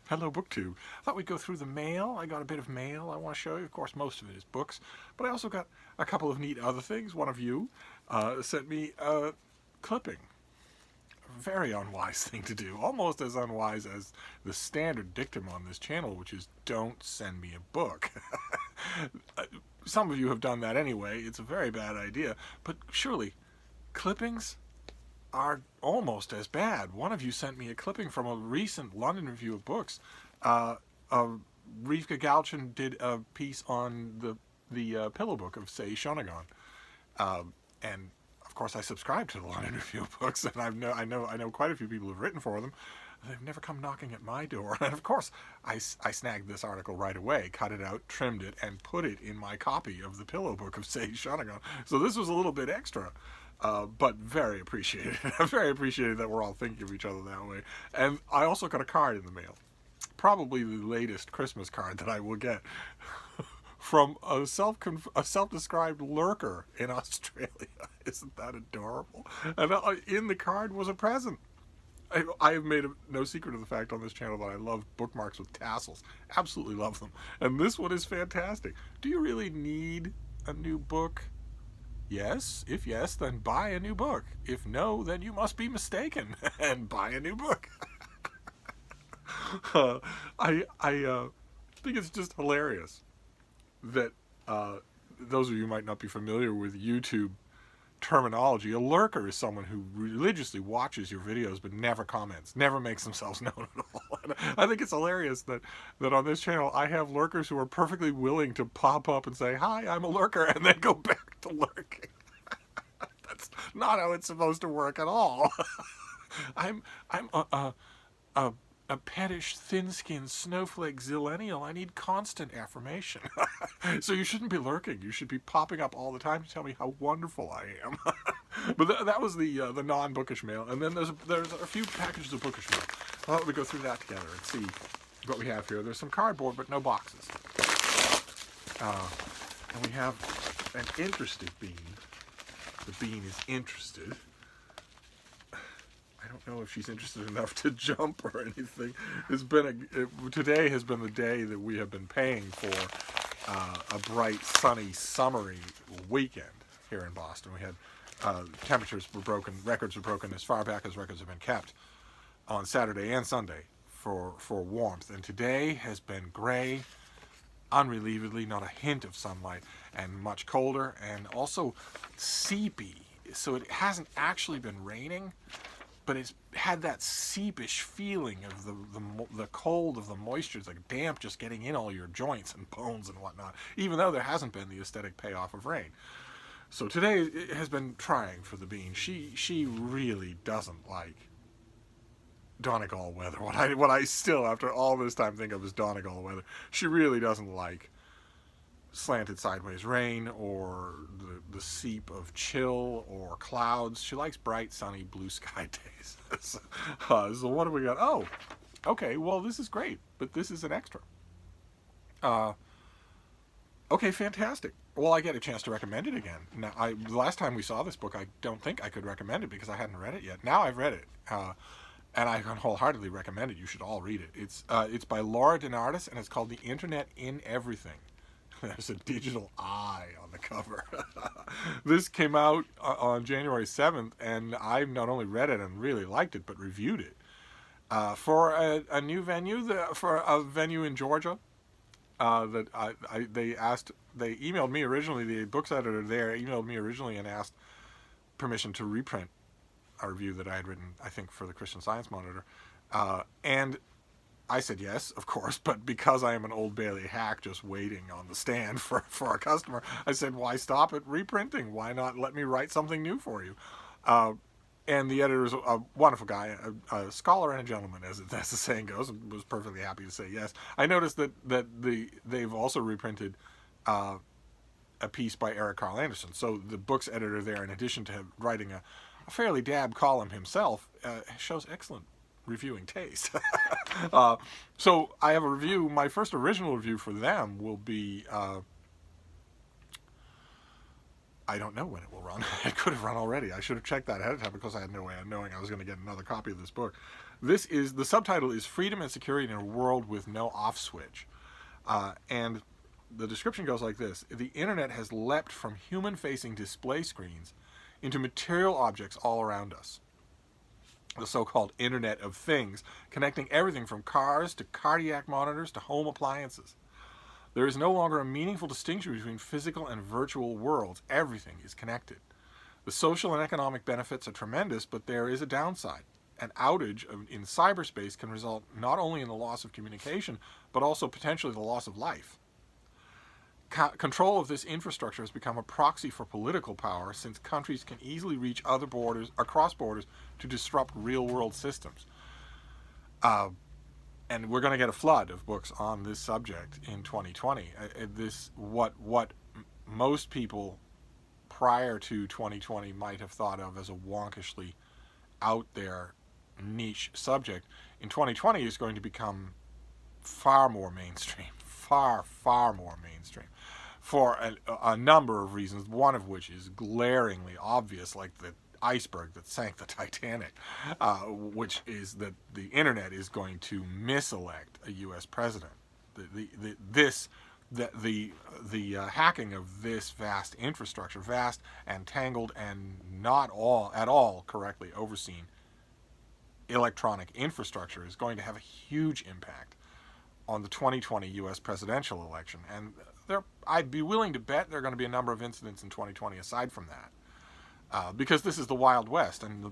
Hello, BookTube. I thought we'd go through the mail. I got a bit of mail I want to show you. Of course, most of it is books, but I also got a couple of neat other things. One of you sent me a clipping. A very unwise thing to do. Almost as unwise as the standard dictum on this channel, which is don't send me a book. Some of you have done that anyway. It's a very bad idea, but surely clippings are almost as bad. One of you sent me a clipping from a recent London Review of Books. Uh, Rivka Galchen did a piece on the pillow book of st. Donoghue, and of course I subscribe to the London Review of Books, and I know quite a few people who've written for them. They've never come knocking at my door, and of course I snagged this article right away, cut it out, trimmed it, and put it in my copy of the pillow book of st. Donoghue. So this was a little bit extra. But very appreciated. I'm very appreciated that we're all thinking of each other that way. And I also got a card in the mail. Probably the latest Christmas card that I will get from a self-described lurker in Australia. Isn't that adorable? And in the card was a present. I have made no secret of the fact on this channel that I love bookmarks with tassels. Absolutely love them. And this one is fantastic. Do you really need a new book? Yes. If yes, then buy a new book. If no, then you must be mistaken and buy a new book. I think it's just hilarious that those of you who might not be familiar with YouTube terminology. A lurker is someone who religiously watches your videos but never comments, never makes themselves known at all. And I think it's hilarious that on this channel I have lurkers who are perfectly willing to pop up and say, "Hi, I'm a lurker," and then go back to lurking. That's not how it's supposed to work at all. I'm a pettish, thin-skinned snowflake zillennial. I need constant affirmation. So you shouldn't be lurking. You should be popping up all the time to tell me how wonderful I am. But that was the non-bookish mail. And then there's a few packages of bookish mail. Why don't we go through that together and see what we have here. There's some cardboard, but no boxes. And we have an interested bean. The bean is interested. I don't know if she's interested enough to jump or anything. Today has been the day that we have been paying for a bright, sunny, summery weekend here in Boston. We had temperatures were broken, records were broken as far back as records have been kept on Saturday and Sunday for warmth. And today has been gray, unrelievedly, not a hint of sunlight, and much colder, and also seepy. So it hasn't actually been raining, but it's had that seepish feeling of the cold of the moisture, it's like damp just getting in all your joints and bones and whatnot, even though there hasn't been the aesthetic payoff of rain. So today it has been trying for the bean. She really doesn't like Donegal weather. What I still, after all this time, think of as Donegal weather. She really doesn't like slanted sideways rain or the seep of chill or clouds. She likes bright, sunny, blue sky days. So what have we got? Oh, okay, well, this is great, but this is an extra. Okay, fantastic. Well, I get a chance to recommend it again. Now, the last time we saw this book, I don't think I could recommend it because I hadn't read it yet. Now I've read it, and I can wholeheartedly recommend it. You should all read it. It's by Laura Denardis, and it's called The Internet in Everything. There's a digital eye on the cover. This came out on January 7th, and I've not only read it and really liked it, but reviewed it. For a new venue, for a venue in Georgia, they emailed me originally, the books editor there emailed me originally and asked permission to reprint a review that I had written, I think, for the Christian Science Monitor. And I said yes, of course, but because I am an Old Bailey hack just waiting on the stand for a customer, I said, why stop at reprinting? Why not let me write something new for you? And the editor is a wonderful guy, a scholar and a gentleman, as the saying goes, and was perfectly happy to say yes. I noticed that they've also reprinted a piece by Eric Carl Anderson. So the book's editor there, in addition to writing a fairly dab column himself, shows excellent reviewing taste. So I have a review. My first original review for them will be I don't know when it will run. It could have run already. I should have checked that ahead of time because I had no way of knowing I was going to get another copy of this book. The subtitle is Freedom and Security in a World with No Off Switch. And the description goes like this. The internet has leapt from human-facing display screens into material objects all around us. The so-called Internet of Things, connecting everything from cars to cardiac monitors to home appliances. There is no longer a meaningful distinction between physical and virtual worlds. Everything is connected. The social and economic benefits are tremendous, but there is a downside. An outage in cyberspace can result not only in the loss of communication, but also potentially the loss of life. Control of this infrastructure has become a proxy for political power, since countries can easily reach other borders, across borders, to disrupt real-world systems. And we're going to get a flood of books on this subject in 2020. What most people prior to 2020 might have thought of as a wonkishly out there niche subject, in 2020 is going to become far more mainstream, far more mainstream, for a number of reasons, one of which is glaringly obvious, like the iceberg that sank the Titanic, which is that the internet is going to miselect a U.S. president. The hacking of this vast infrastructure, vast and tangled and not at all correctly overseen electronic infrastructure, is going to have a huge impact on the 2020 U.S. presidential election. And I'd be willing to bet there are going to be a number of incidents in 2020 aside from that. Because this is the Wild West, and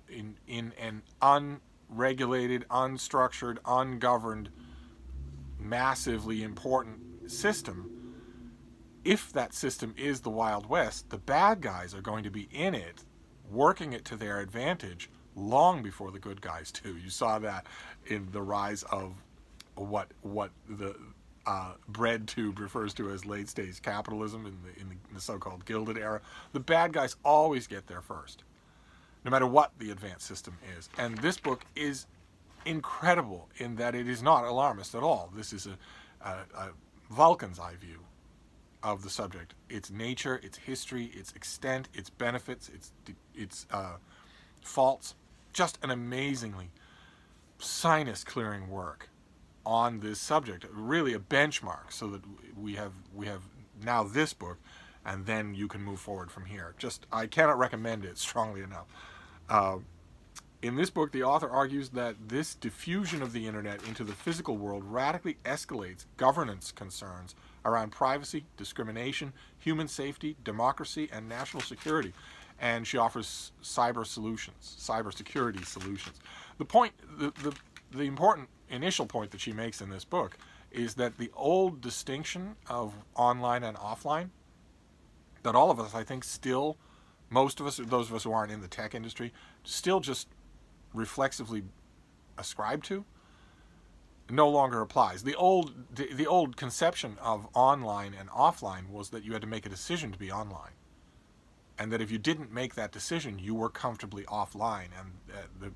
in an unregulated, unstructured, ungoverned, massively important system, if that system is the Wild West, the bad guys are going to be in it, working it to their advantage long before the good guys do. You saw that in the rise of what the bread tube refers to as late-stage capitalism in the so-called Gilded Era. The bad guys always get there first, no matter what the advanced system is. And this book is incredible in that it is not alarmist at all. This is a Vulcan's eye view of the subject. Its nature, its history, its extent, its benefits, its faults. Just an amazingly sinus-clearing work on this subject, really a benchmark, so that we have now this book, and then you can move forward from here. I cannot recommend it strongly enough. In this book, the author argues that this diffusion of the internet into the physical world radically escalates governance concerns around privacy, discrimination, human safety, democracy, and national security. And she offers cybersecurity solutions. The important initial point that she makes in this book is that the old distinction of online and offline, that all of us, I think, still, most of us, those of us who aren't in the tech industry, still just reflexively ascribe to, no longer applies. The old conception of online and offline was that you had to make a decision to be online, and that if you didn't make that decision, you were comfortably offline. And the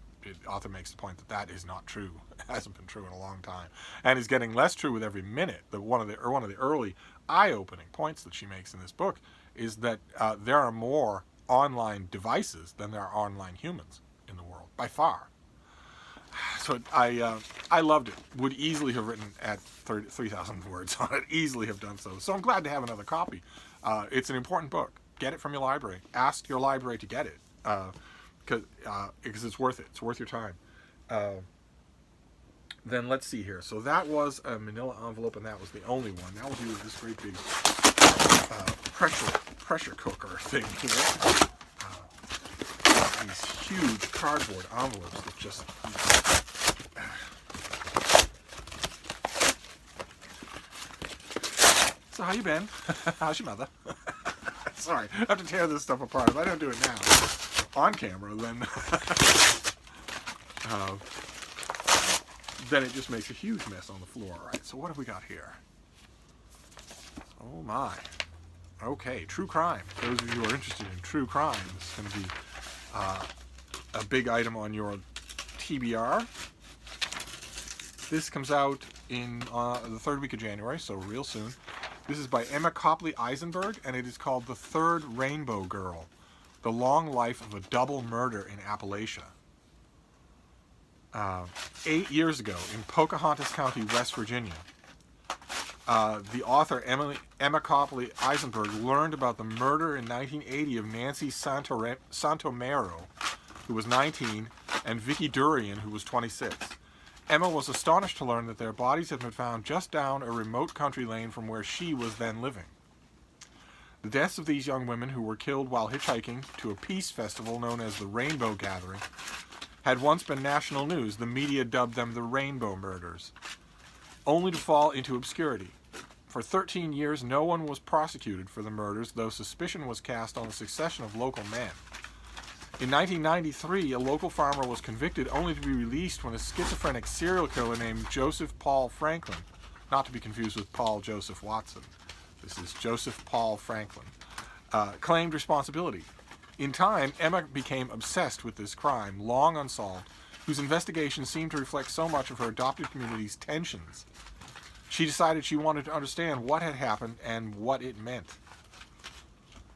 author makes the point that that is not true. It hasn't been true in a long time, and is getting less true with every minute. One of the early eye-opening points that she makes in this book is that there are more online devices than there are online humans in the world, by far. So I loved it. Would easily have written at 3,000 words on it. Easily have done so. So I'm glad to have another copy. It's an important book. Get it from your library. Ask your library to get it. Because it's worth it. It's worth your time. Then let's see here. So that was a manila envelope, and that was the only one. Now we'll do this great big pressure cooker thing here. These huge cardboard envelopes that just... So how you been? How's your mother? Sorry, I have to tear this stuff apart. If I don't do it now on camera, then it just makes a huge mess on the floor. All right, so what have we got here? Oh my. Okay, true crime. Those of you who are interested in true crime, this is going to be a big item on your TBR. This comes out in the third week of January, so real soon. This is by Emma Copley Eisenberg, and it is called The Third Rainbow Girl, The Long Life of a Double Murder in Appalachia. 8 years ago, in Pocahontas County, West Virginia, the author Emma Copley Eisenberg learned about the murder in 1980 of Nancy Santomero, who was 19, and Vicky Durian, who was 26. Emma was astonished to learn that their bodies had been found just down a remote country lane from where she was then living. The deaths of these young women, who were killed while hitchhiking to a peace festival known as the Rainbow Gathering, had once been national news. The media dubbed them the Rainbow Murders, only to fall into obscurity. For 13 years, no one was prosecuted for the murders, though suspicion was cast on a succession of local men. In 1993, a local farmer was convicted only to be released when a schizophrenic serial killer named Joseph Paul Franklin, not to be confused with Paul Joseph Watson, this is Joseph Paul Franklin, claimed responsibility. In time, Emma became obsessed with this crime, long unsolved, whose investigation seemed to reflect so much of her adopted community's tensions. She decided she wanted to understand what had happened and what it meant.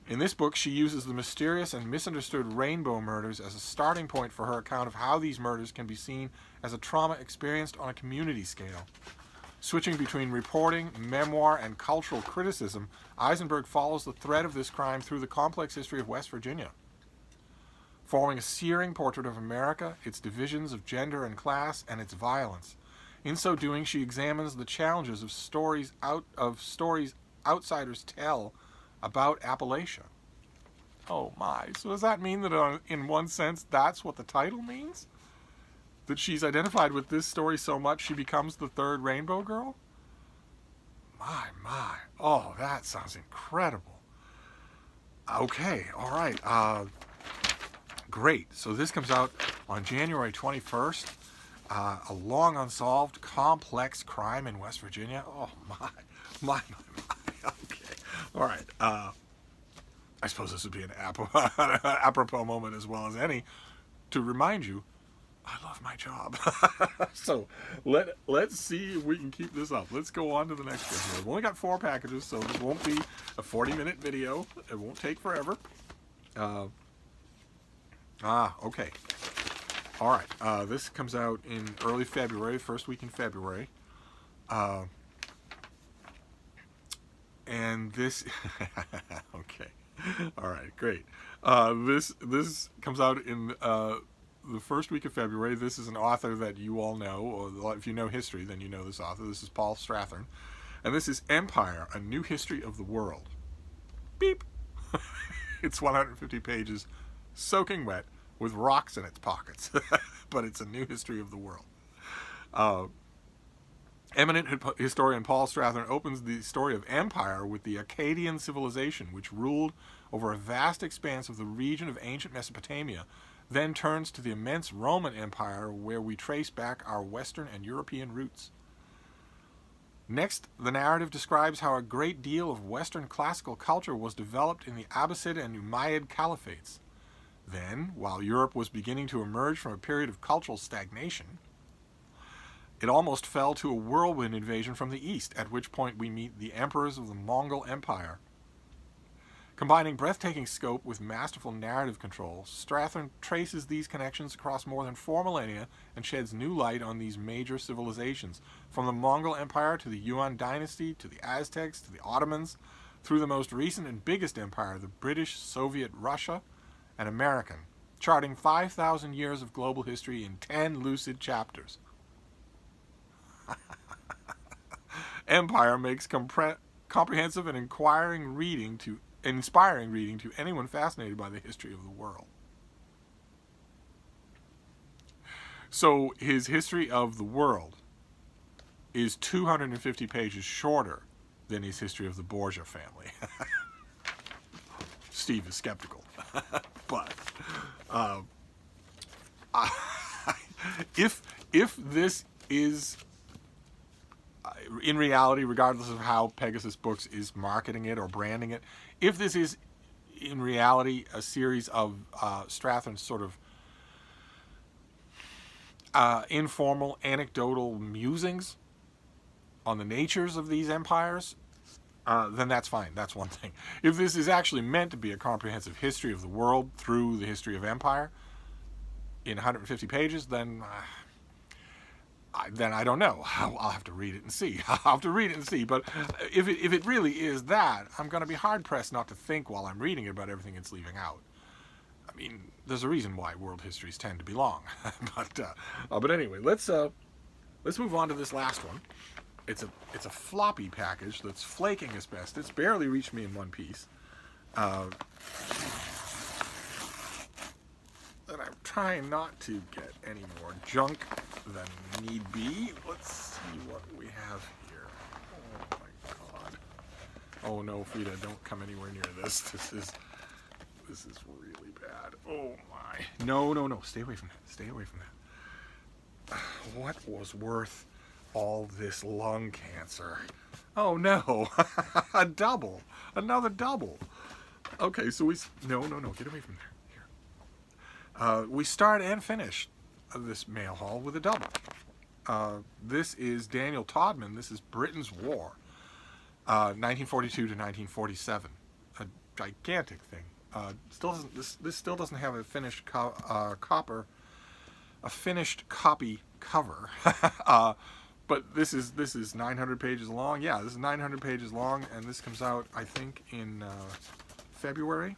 In this book, she uses the mysterious and misunderstood rainbow murders as a starting point for her account of how these murders can be seen as a trauma experienced on a community scale. Switching between reporting, memoir, and cultural criticism, Eisenberg follows the thread of this crime through the complex history of West Virginia. Forming a searing portrait of America, its divisions of gender and class, and its violence. In so doing, she examines the challenges of stories outsiders tell about Appalachia. Oh my, so does that mean that in one sense that's what the title means? That she's identified with this story so much she becomes the third Rainbow Girl? My. Oh, that sounds incredible. Okay, all right. Great. So this comes out on January 21st. A long unsolved, complex crime in West Virginia. Oh, my. Okay. All right. I suppose this would be an apropos moment as well as any to remind you I love my job. So let's see if we can keep this up. Let's go on to the next one here. We've only got 4 packages, so this won't be a 40-minute video. It won't take forever. Okay. All right. This comes out in early February, first week in February. And this... okay. All right, great. This comes out in the first week of February. This is an author that you all know, or if you know history, then you know this author. This is Paul Strathern. And this is Empire, A New History of the World. Beep. It's 150 pages, soaking wet, with rocks in its pockets. But it's a new history of the world. Eminent historian Paul Strathern opens the story of empire with the Akkadian civilization, which ruled over a vast expanse of the region of ancient Mesopotamia, then turns to the immense Roman Empire, where we trace back our Western and European roots. Next, the narrative describes how a great deal of Western classical culture was developed in the Abbasid and Umayyad caliphates. Then, while Europe was beginning to emerge from a period of cultural stagnation, it almost fell to a whirlwind invasion from the east, at which point we meet the emperors of the Mongol Empire. Combining breathtaking scope with masterful narrative control, Strathern traces these connections across more than 4 millennia and sheds new light on these major civilizations, from the Mongol Empire to the Yuan dynasty, to the Aztecs, to the Ottomans, through the most recent and biggest empire, the British, Soviet, Russia, and American, charting 5,000 years of global history in 10 lucid chapters. Empire makes comprehensive and inspiring reading to anyone fascinated by the history of the world. So his history of the world is 250 pages shorter than his history of the Borgia family. Steve is skeptical. But if this is in reality, regardless of how Pegasus Books is marketing it or branding it, if this is in reality a series of Strathern's sort of informal, anecdotal musings on the natures of these empires, then that's fine. That's one thing. If this is actually meant to be a comprehensive history of the world through the history of empire in 150 pages, then I don't know. I'll have to read it and see. I'll have to read it and see. But if it really is that, I'm going to be hard pressed not to think while I'm reading it about everything it's leaving out. I mean, there's a reason why world histories tend to be long. But anyway, let's move on to this last one. It's a floppy package that's flaking asbestos. It's barely reached me in one piece. And I'm trying not to get any more junk than need be. Let's see what we have here. Oh my god. Oh no, Frida, don't come anywhere near this. This is really bad. Oh my. No. Stay away from that. Stay away from that. What was worth all this lung cancer? Oh no. A double. Another double. Okay, so no, get away from there. We start and finish this mail haul with a double. This is Daniel Todman. This is Britain's War, 1942 to 1947. A gigantic thing. This still doesn't have a finished finished copy cover. But this is 900 pages long. Yeah, this is 900 pages long, and this comes out, I think, in February.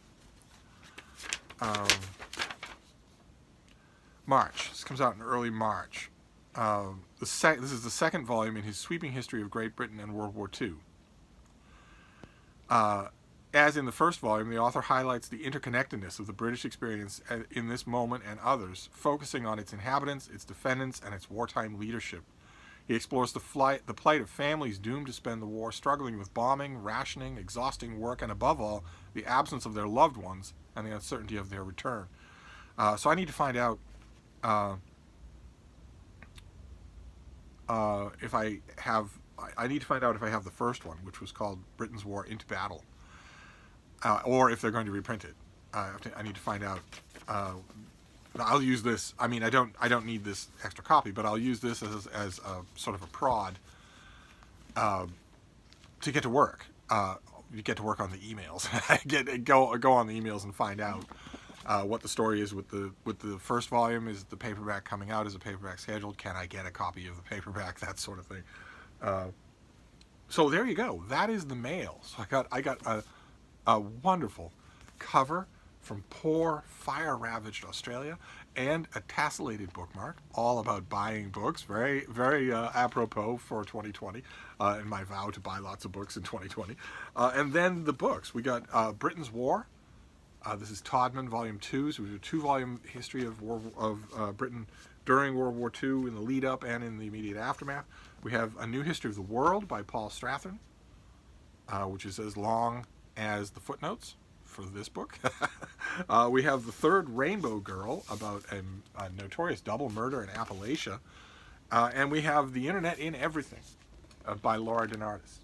March. This comes out in early March. This is the second volume in his sweeping history of Great Britain and World War II. As in the first volume, the author highlights the interconnectedness of the British experience in this moment and others, focusing on its inhabitants, its defendants, and its wartime leadership. He explores the plight of families doomed to spend the war struggling with bombing, rationing, exhausting work, and above all, the absence of their loved ones and the uncertainty of their return. So I need to find out if I have the first one, which was called Britain's War into Battle, or if they're going to reprint it. I need to find out. I'll use this. I mean, I don't need this extra copy, but I'll use this as a sort of a prod to get to work. You get to work on the emails. Go on the emails and find out what the story is with the first volume. Is the paperback coming out? Is the paperback scheduled? Can I get a copy of the paperback? That sort of thing. So there you go. That is the mail. So I got a wonderful cover from poor fire-ravaged Australia and a tessellated bookmark all about buying books. Very, very apropos for 2020 and my vow to buy lots of books in 2020. And then the books. We got Britain's War. This is Todman, Volume 2. So we have a 2-volume history of Britain during World War II, in the lead-up and in the immediate aftermath. We have A New History of the World by Paul Strathern, which is as long as the footnotes for this book. We have The Third Rainbow Girl, about a notorious double murder in Appalachia. And we have The Internet in Everything by Laura Denardis.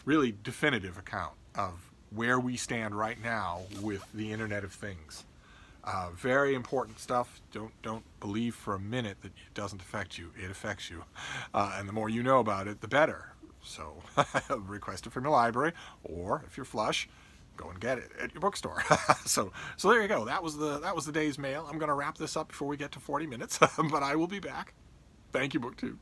Really definitive account of where we stand right now with the Internet of Things. Very important stuff. Don't believe for a minute that it doesn't affect you. It affects you. And the more you know about it, the better. So request it from your library, or if you're flush, go and get it at your bookstore. So there you go. That was the day's mail. I'm going to wrap this up before we get to 40 minutes, but I will be back. Thank you, BookTube.